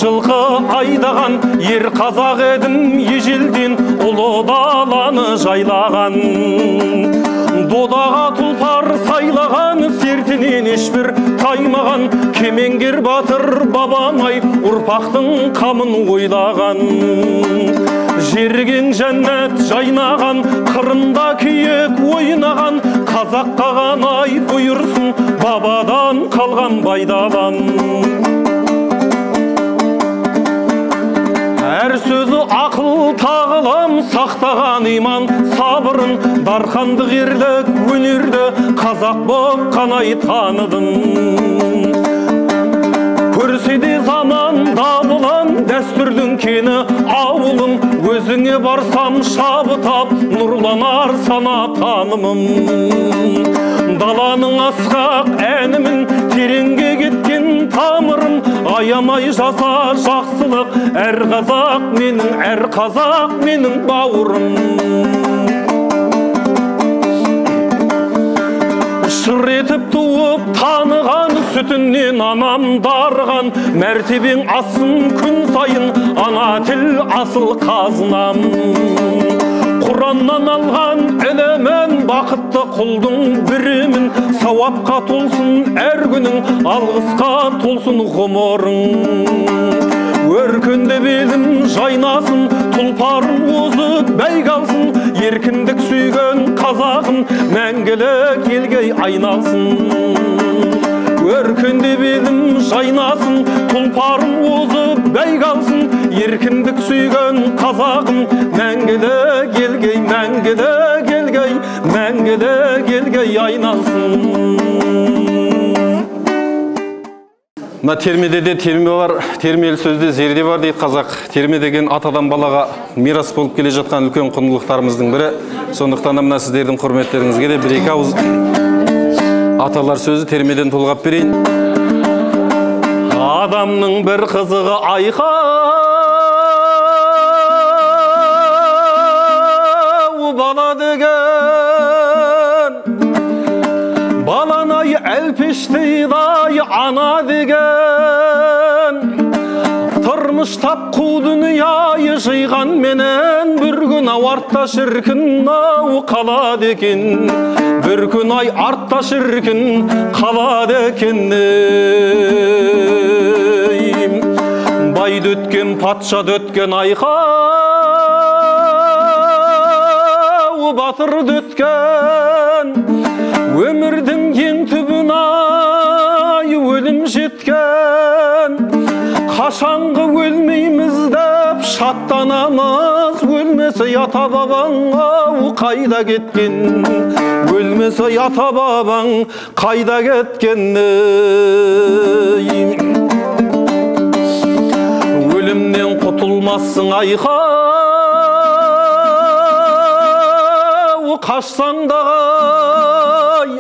жылқы айдаған, ер қазақ едім ежелден ұлы даланы жайлаған. Додаға тұлпар сайлаған, сертінен ешбір таймаған, кемеңгер батыр бабамай ұрпақтың қамын ойлаған. Жерген жәннат жайнаған, қырында күйек ойнаған, қазаққа ғанай бұйырсын бабадан қалған байдалан. Әр сөзі ақыл тағылым, сақтаған иман сабырын, дархандық ерлік өнерді қазақ боп қанай таныдым. Көрсе де заман дабылын, дәстүрдің кені ауылым, өзіңе барсам шабытап, нұрланар сана танымым. Даланың асқақ әнімін, тереңге кеткен тамырым, аямай жаса жақсылық, әр қазақ менің бауырым. Шыр етіп туып таныған, сүтінен анам дарыған, мәртебең асын күн сайын, ана тіл асыл қазынам. Құраннан алған ілімін, бақытты құлдың бірімін, сауапқа толсын әр күнің, алғысқа толсын ғұмырың. Өркенде белім жайнасын, тұлпарын озып бәйге алсын, еркіндік сүйген қазағым мәңгілік елге айналсын. Өркенде белім жайнасын, тұлпарын озып бәйге алсын, еркіндік сүйген қазағым мәңгілік елге айналсын. Мына термеде де терме бар, термелі сөзде зерде бар дейді қазақ. Терме деген атадан балаға мирас болып келе жатқан үлкен құндылықтарымыздың бірі. Сондықтан мына сіздердің құрметтеріңізге де бір-екі ауыз аталар сөзі термеден толғап берейін. Адамның бір қызығы айқау бала деген, баланай әлпештейдай ана деген, тұрмыш тапқу дүнияй жиған менен, бір күн ау артта шіркін ау қалады екен, бір күн ай артта шіркін қалады екен. Байды өткен патшады өткен айқау батырды өткен, өмірдің ең түбін ай өлім жеткен. Қашанғы өлмейміз деп шаттанамыз, өлмесе ата бабаң ау қайда кеткен, өлмесе ата бабаң қайда кеткен. Өлімнен құтылмассың айқау қашсаң дағай,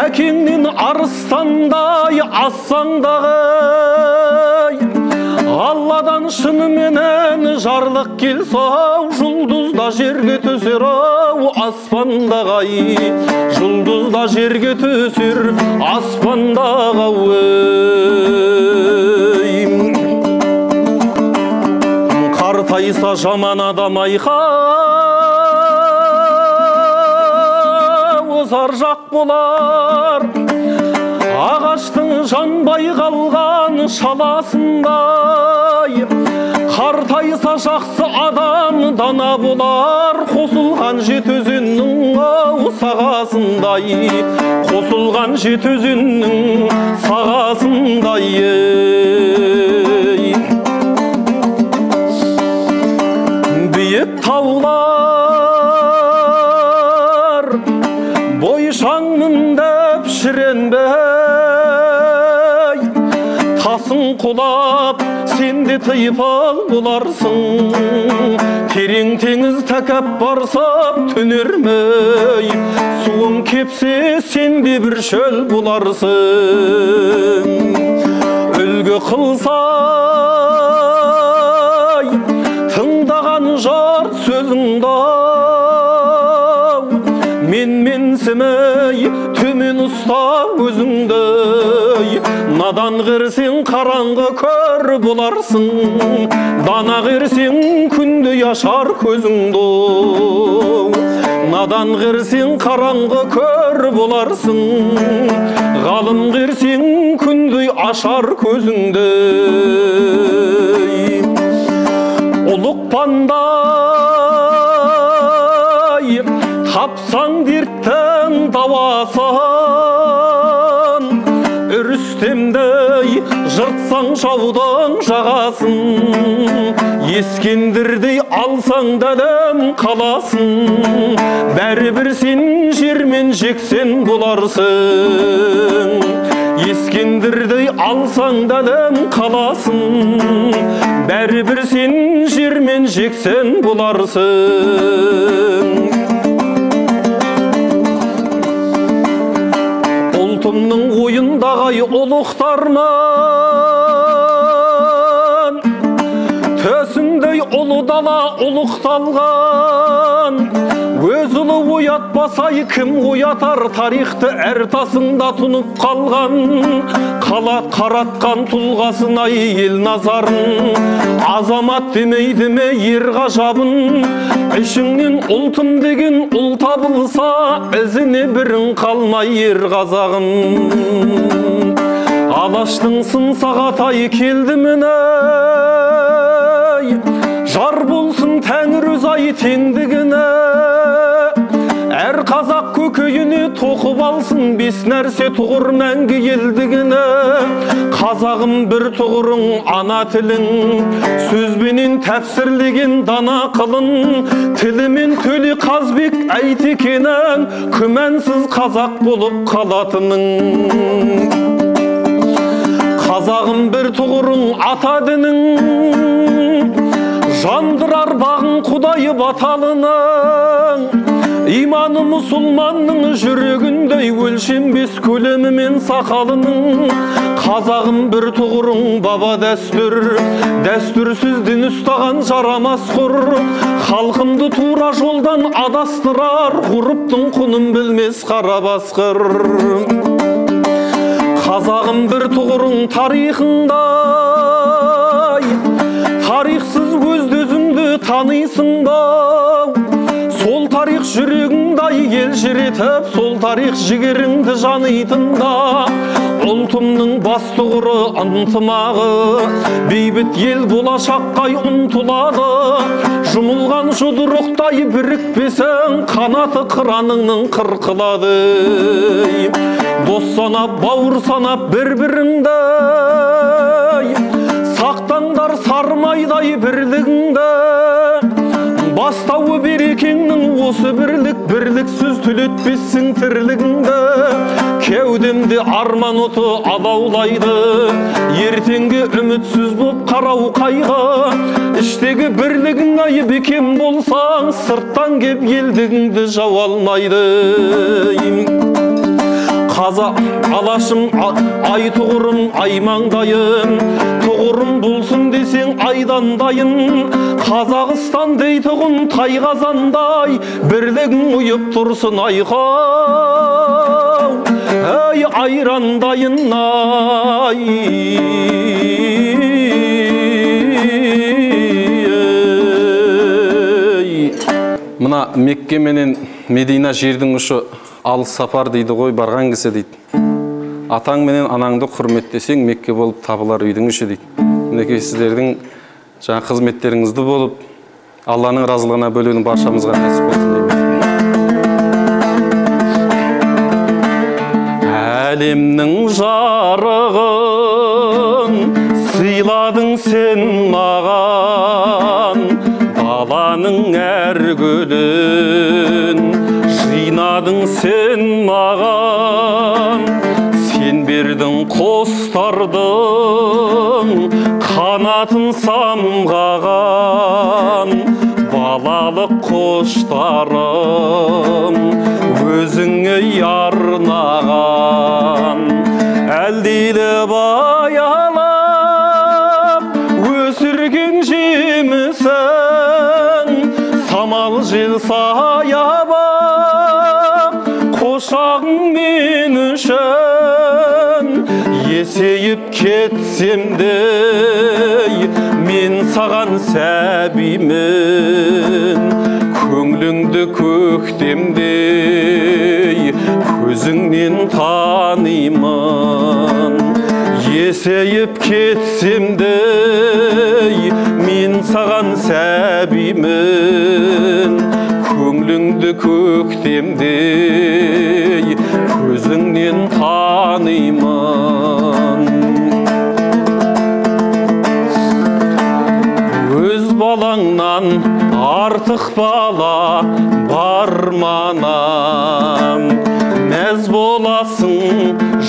әкеңнен арыстандай ассаң дағай. Алладан шыныменен жарлық келсау, жұлдызда жерге төсер ау аспандағай, жұлдызда жерге төсер аспандағай. Қартайса жаман адам айқау заржақ болар, ағаштың жанбай қалған шаласындай. Қартайса жақсы адам дана болар, қосылған жеті өзеннің ау сағасындай, қосылған жеті өзеннің сағасындай. Биік таулар бойшаңмын деп шіренбей, тасың құлап сенде тыйпал боларсың, терең теңіз тәкаппар сап төнермей, суың кепсе сенде бір шөл боларсың. Үлгі қылсай тыңдаған жұрт сөзіңді, мен менсімей төмен ұста ұста өзіңді. Надан қерсең қараңғы көр боларсың, дана қерсең күнді ашар көзіңді. Надан қерсең қараңғы көр боларсың, ғалым қерсең күнді ашар көзіңді. Ұлықпандай тапсаң дерттің давасын, Рүстемдей жыртсаң жаудың жағасын, Ескендірдей алсаң дәлім қаласын, бәрібір сен жермен жексен боларсың. Ескендірдей алсаң дәлім қаласын, бәрібір сен жермен жексен боларсың. Ұлтымның ойындағай ұлықтарман, төсіндей ұлы дала ұлықталған. Өз ұлы оятпасай кім оятар, тарихты әр тасында тұнып қалған. Қаратқан тұлғасына ел назарын, азамат демейді ме ер ғажабын. Ішіңнен ұлтым деген ұл табылса, ізіне бірін қалмай ер қазағым. Алаштың сын сағатай келді міне, жар болсын тәңір өз ай теңдігіне. Әр қазақ көкейіне тоқып алсын, бес нәрсе тұғыр мәңгі елдігіне. Қазағым бір тұғырың ана тілің, сөзбенен тәпсірлеген дана қылын. Тілімен төле қазбек әйтекенің, күмәнсіз қазақ болып қалатының. Қазағым бір тұғырың ата дінің, жандырар бағын құдайы баталының. Иманы мұсылманның жүрегіндей өлшенбес көлемімен сақалының. Қазағым бір тұғырың баба дәстүр, дәстүрсіз дін ұстаған жарамас құр. Халқымды тура жолдан адастырар, ғұрыптың құнын білмес қара басқыр. Қазағым бір тұғырың тарихыңдай, тарихсыз өзді өзіңді танисың ба? Сол тарих жүрегіңдай елжіретіп, сол тарих жігеріңді жанитында. Ұлтымның басты ғұры ынтымағы, бейбіт ел болашаққа ұмтылады. Жұмылған жұдырықтай бірікпесең, қанаты қыраныңның қырқылады. Дос санап, бауыр санап бір-біріңді, сақтаңдар сармайдай бірлігіңді. Бастауы берекеңнің осы бірлік, бірліксіз түлетпессің тірлігіңді. Кеудемде арман оты алаулайды, ертеңге үмітсіз боп қарау қайғы. Іштегі бірлігің айып бекем болсаң, сырттан кеп елдігіңді жау алмайды. Қазақ алашым ай тұғырым аймаңдайын, тұғырым болсын десең айдандайын. Қазақстан дейтұғын тайғазандай, бірлігің ұйып тұрсын айқау, әй айрандайын ай. Мына Мекке менен Медина жердің ұшы алыс сапар дейді ғой, барған кісі дейді. Атаң менен анаңды құрметтесең, Мекке болып табылар үйдің іші дейді. Мінекей сіздердің жаңа қызметтеріңізді болып, Алланың разылығына бөлудің баршамызға нәсіп болсын деймін. Әлемнің жарығын сыйладың сен маған, даланың әр гүлін жинадың сен маған. Сен бердің қостардың қанатын самғаған, балалық қоштарым өзіңе арнаған. Әлдейлі баялап өсірген жемісің, самал жел саябап қош шағың мен үшін есейіп кетсем де мен саған сәбимін көңліңді көктемдей көзіңнен танимын есейіп кетсем де мен саған сәбимін көңліңді көктемдей көзіңнен танимын өз балаңнан артық бала бар манам мәз боласың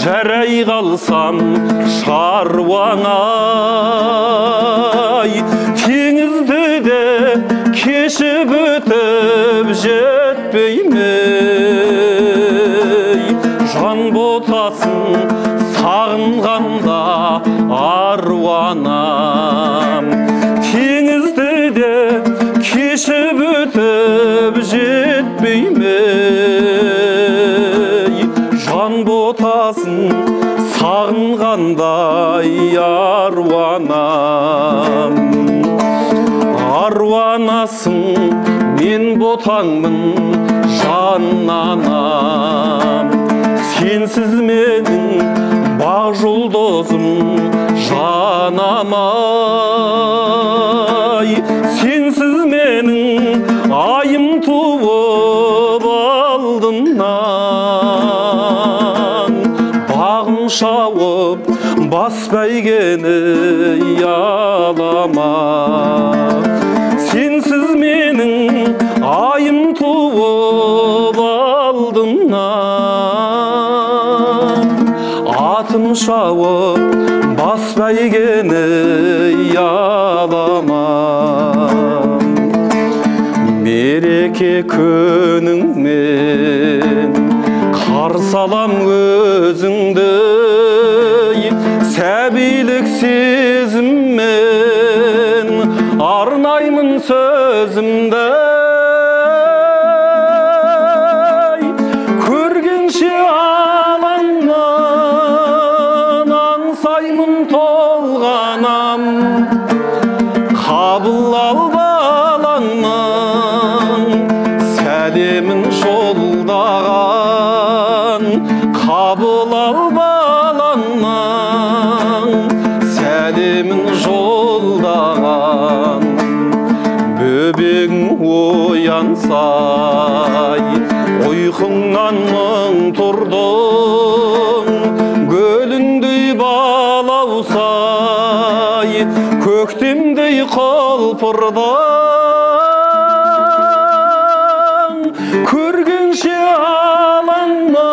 жарай қалсам шаруаңай теңізді де кешіп өтіп жетпеймей жан ботасын сағынғанда аруанам теңізді де кешіп өтіп жетпеймей жан ботасын сағынғандай аруанам аруанасың мен ботаңмын жаннанам сенсіз менің бақ жұлдызым жанамай сенсіз менің айым туып алдымнан бағым шауып бас бәйгені ялама сенсіз менің айым туып алдымнан атым шауып бас бәйгені ялама мереке күніңмен қарсы алам өзіңді сәбилік сезіммен арнаймын сөзімді көргенше алаңнан аңсаймын толғанам қабыл ал балаңнан сәлемін жолдаған қабыл ал балаңнан сәлемін жолдаған бөбегің оянсай ұйқыңнан мың тұрдың гүліндей балаусай көктемдей құлпырдың көргенше алаңнан